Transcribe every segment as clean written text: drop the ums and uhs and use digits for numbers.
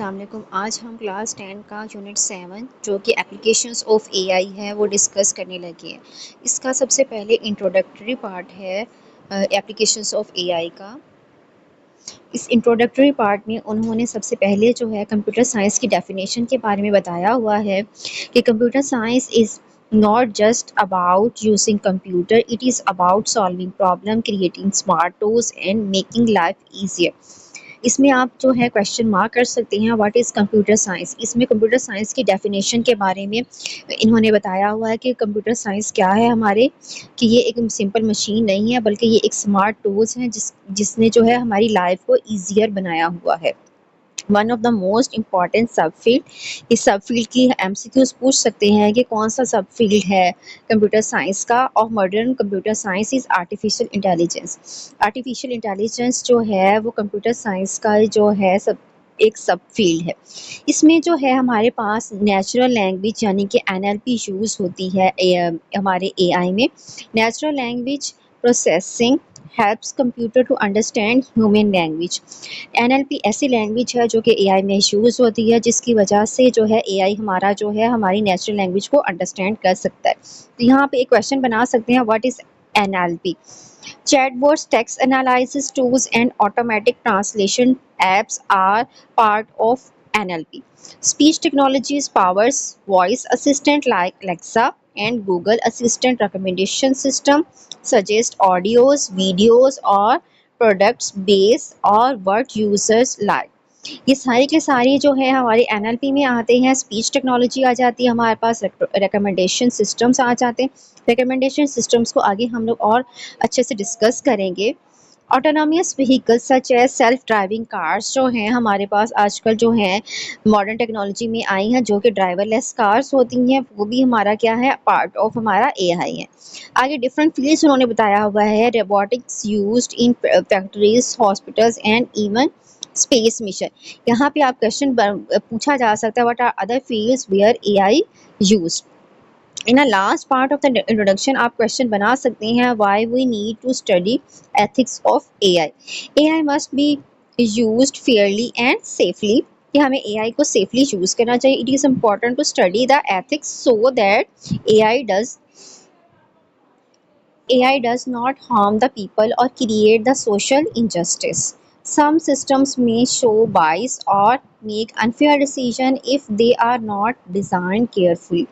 अस्सलाम वालेकुम। आज हम क्लास 10 का यूनिट 7 जो कि एप्लीकेशंस ऑफ एआई है वो डिस्कस करने लगे हैं। इसका सबसे पहले इंट्रोडक्टरी पार्ट है एप्लीकेशंस ऑफ एआई का। इस इंट्रोडक्टरी पार्ट में उन्होंने सबसे पहले जो है कंप्यूटर साइंस की डेफिनेशन के बारे में बताया हुआ है कि computer science is not just about using computer, it is about solving problem, creating smart tools and making life easier. इसमें आप जो है क्वेश्चन मार्क कर सकते हैं व्हाट इज़ कंप्यूटर साइंस। इसमें कंप्यूटर साइंस की डेफिनेशन के बारे में इन्होंने बताया हुआ है कि कंप्यूटर साइंस क्या है हमारे, कि ये एक सिंपल मशीन नहीं है बल्कि ये एक स्मार्ट टूल्स हैं जिसने जो है हमारी लाइफ को ईजियर बनाया हुआ है। One of the most important सब फील्ड, इस सब फील्ड की एमसीक्यूज पूछ सकते हैं कि कौन सा सब फील्ड है कंप्यूटर साइंस का। Of modern computer science is artificial intelligence. Artificial intelligence जो है वो कंप्यूटर साइंस का जो है एक सब फील्ड है। इसमें जो है हमारे पास नेचुरल लैंग्वेज यानी कि एनएलपी यूज़ होती है हमारे एआई में। Natural language processing helps computer to understand human language. NLP ऐसी लैंग्वेज है जो कि एआई में यूज़ होती है, जिसकी वजह से जो है एआई हमारा जो है हमारी नेचुरल लैंग्वेज को अंडरस्टैंड कर सकता है। तो यहाँ पे एक क्वेश्चन बना सकते हैं what is NLP. Chatbots, text analysis tools, and automatic translation apps are part of NLP. Speech technologies powers voice assistant like Alexa and Google Assistant recommendation system, suggest audios, videos, or products based on what users like. ये सारी के सारी जो है हमारे NLP में आते हैं। स्पीच टेक्नोलॉजी आ जाती है हमारे पास, रिकमेंडेशन सिस्टम्स आ जाते हैं। रिकमेंडेशन सिस्टम्स को आगे हम लोग और अच्छे से डिस्कस करेंगे। Autonomous vehicles such as self driving cars जो हैं हमारे पास आजकल जो हैं मॉडर्न टेक्नोलॉजी में आई हैं, जो कि ड्राइवरलेस कार्स होती हैं, वो भी हमारा क्या है, पार्ट ऑफ हमारा एआई है। आगे डिफरेंट फील्ड्स उन्होंने बताया हुआ है। Robotics used in factories, hospitals and even space mission. यहाँ पे आप क्वेश्चन पूछा जा सकता है what are other fields where AI used. In a last part of the introduction आप क्वेश्चन बना सकते हैं why we need to study ethics of AI. AI must be used fairly and safely, कि हमें एआई को safely use करना चाहिए। It is important to study the ethics so that AI does not harm the people or create the social injustice. Some systems may show bias or make unfair decision if they are not designed carefully.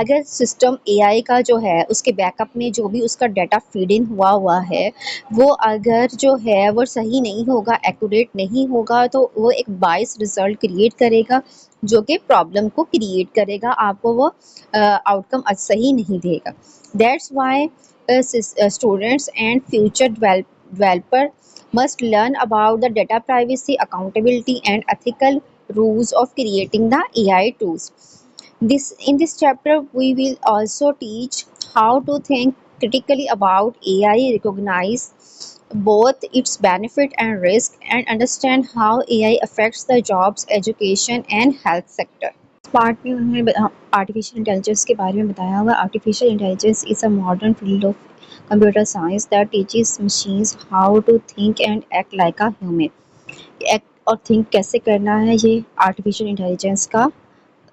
अगर system AI का जो है उसके backup में जो भी उसका data feed in हुआ है वो अगर जो है वो सही नहीं होगा, एक्यूरेट नहीं होगा, तो वो एक बायस रिजल्ट क्रिएट करेगा जो कि प्रॉब्लम को क्रिएट करेगा, आपको वो आउटकम सही नहीं देगा। That's why students and future developer must learn about the data privacy, accountability, and ethical rules of creating the AI tools. In this chapter, we will also teach how to think critically about AI, recognize both its benefit and risk, and understand how AI affects the jobs, education, and health sector. Part में उन्होंने artificial intelligence के बारे में बताया हुआ। Artificial intelligence is a modern field of computer science that teaches machines how to think and act like a human. Act और think कैसे करना है, ये आर्टिफिशियल इंटेलिजेंस का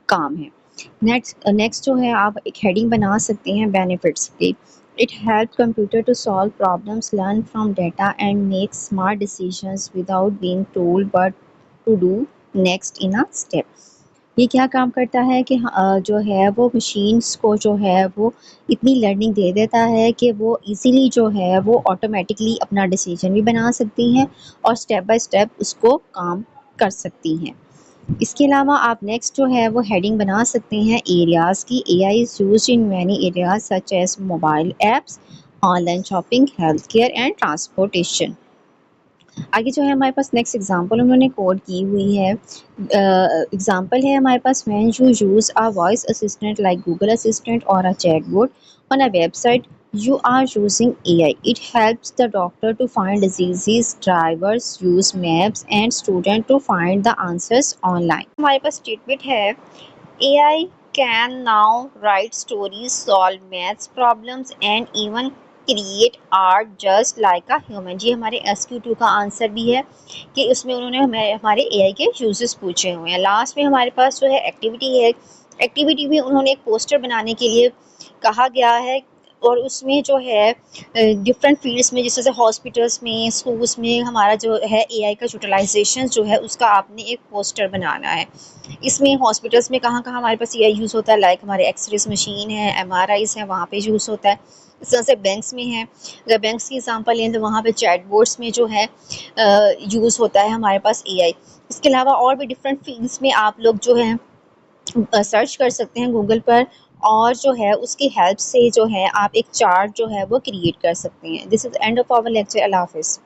काम है। नेक्स्ट जो है आप एक हेडिंग बना सकते हैं बेनिफिट्स की। It help computer to solve problems, learn from data and make smart decisions without being told but to do next in a step. ये क्या काम करता है कि जो है वो मशीन्स को जो है वो इतनी लर्निंग दे देता है कि वो इजीली जो है वो ऑटोमेटिकली अपना डिसीजन भी बना सकती हैं और स्टेप बाय स्टेप उसको काम कर सकती हैं। इसके अलावा आप नेक्स्ट जो है वो हेडिंग बना सकते हैं एरियाज़ की। AI is used in many areas such as mobile apps, online shopping, health care and transportation. आगे जो है हमारे पास नेक्स्ट एग्जांपल उन्होंने कोड की हुई है। एग्जांपल है हमारे पास, when you use a voice assistant like Google assistant और a chatbot on a website, you are using AI. It helps the doctor to find diseases, drivers use maps, and student to find the answers online. हमारे पास statement है AI can now write stories, solve maths problems, and even create art just like a human. जी हमारे SQ2 का answer भी है कि उसमें उन्होंने हमें हमारे AI के यूजेस पूछे हुए हैं। लास्ट में हमारे पास जो है एक्टिविटी है। एक्टिविटी में उन्होंने एक पोस्टर बनाने के लिए कहा गया है और उसमें जो है डिफरेंट फील्ड्स में जैसे हॉस्पिटल्स में, स्कूल्स में हमारा जो है AI का यूटिलाइजेशन जो है उसका आपने एक पोस्टर बनाना है। इसमें हॉस्पिटल्स में कहाँ-कहाँ हमारे पास AI यूज़ होता है, लाइक हमारे एक्सरेज़ मशीन है, MRIs है, वहाँ पे यूज़ होता है। इस तरह से बैंक्स में है, अगर बैंक्स की एग्ज़ाम्पल लें तो वहाँ पे चैटबॉट्स में जो है यूज़ होता है हमारे पास AI। इसके अलावा और भी डिफरेंट फील्ड्स में आप लोग जो है सर्च कर सकते हैं गूगल पर और जो है उसकी हेल्प से जो है आप एक चार्ट जो है वो क्रिएट कर सकते हैं। This is end of our lecture. अल्लाह हाफ़िज़।